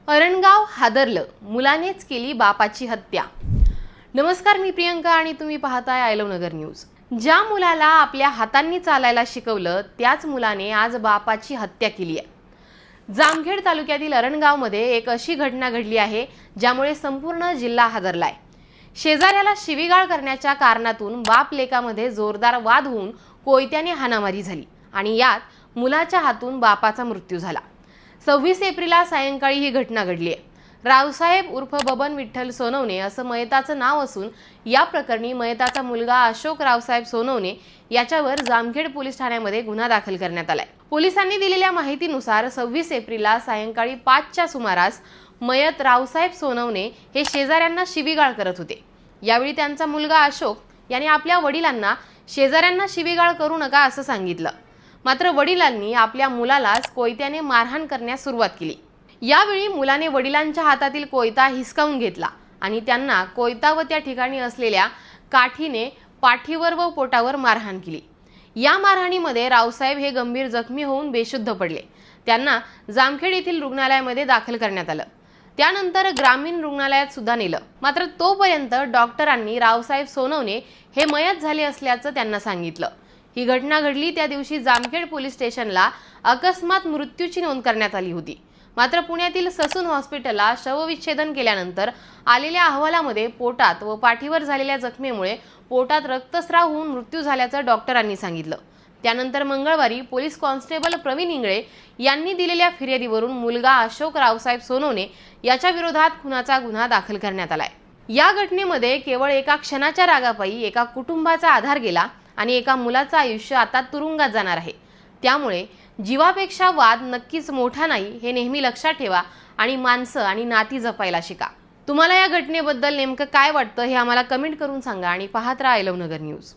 अरणगाव हादरलं, मुलानेच केली बापाची हत्या। नमस्कार, मी प्रियंका आणि तुम्ही पाहताय आय लव्ह नगर न्यूज। ज्या मुलाला आपल्या हातांनी चालायला शिकवलं त्याच मुलाने आज बापाची हत्या केली आहे। जामखेड तालुक्यातील अरणगावमध्ये एक अशी घटना घडली आहे ज्यामुळे संपूर्ण जिल्हा हादरलाय। शेजाऱ्याला शिवीगाळ करण्याच्या कारणातून बाप लेकामध्ये जोरदार वाद होऊन कोयत्याने हाणामारी झाली आणि यात मुलाच्या हातून बापाचा मृत्यू झाला। 26 एप्रिलला सायंकाळी ही घटना घडली आहे। रावसाहेब उर्फ बबन विठ्ठल सोनवणे असं मयताचं नाव असून या प्रकरणी मयताचा मुलगा अशोक रावसाहेब सोनवणे याच्यावर जामखेड पोलीस ठाण्यामध्ये गुन्हा दाखल करण्यात आलाय। पोलिसांनी दिलेल्या माहितीनुसार 26 एप्रिलला सायंकाळी 5च्या सुमारास मयत रावसाहेब सोनवणे हे शेजाऱ्यांना शिवीगाळ करत होते। यावेळी त्यांचा मुलगा अशोक याने आपल्या वडिलांना शेजाऱ्यांना शिवीगाळ करू नका असं सांगितलं। मात्र वडिलांनी आपल्या मुलालाच कोयत्याने मारहाण करण्यास सुरुवात केली। यावेळी मुलाने वडिलांच्या हातातील कोयता हिसकावून घेतला आणि त्यांना कोयता व त्या ठिकाणी असलेल्या काठीने पाठीवर व पोटावर मारहाण केली। या मारहाणीमध्ये रावसाहेब हे गंभीर जखमी होऊन बेशुद्ध पडले। त्यांना जामखेड येथील रुग्णालयामध्ये दाखल करण्यात आलं। त्यानंतर ग्रामीण रुग्णालयात सुद्धा नेलं। मात्र तोपर्यंत डॉक्टरांनी रावसाहेब सोनवणे हे मयत झाले असल्याचं त्यांना सांगितलं। ही घटना घडली त्या दिवशी जामखेड पोलीस स्टेशनला अकस्मात मृत्यूची नोंद करण्यात आली होती। मात्र पुण्यातील ससून हॉस्पिटलला शवविच्छेदन केल्यानंतर आलेल्या अहवालामध्ये पोटात व पाठीवर झालेल्या जखमेमुळे पोटात रक्तस्राव होऊन मृत्यू झाल्याचं डॉक्टरांनी सांगितलं। त्यानंतर मंगळवारी पोलीस कॉन्स्टेबल प्रवीण इंगळे यांनी दिलेल्या फिर्यादीवरून मुलगा अशोक रावसाहेब सोनवणे याच्या विरोधात खुनाचा गुन्हा दाखल करण्यात आलाय। या घटनेमध्ये केवळ एका क्षणाच्या रागापायी एका कुटुंबाचा आधार गेला आणि एका मुलाचं आयुष्य आता तुरुंगात जाणार आहे। त्यामुळे जीवापेक्षा वाद नक्कीच मोठा नाही हे नेहमी लक्षात ठेवा आणि माणसं आणि नाती जपायला शिका। तुम्हाला या घटनेबद्दल नेमकं काय वाटतं हे आम्हाला कमेंट करून सांगा आणि पाहत राहा आय लव्ह नगर न्यूज।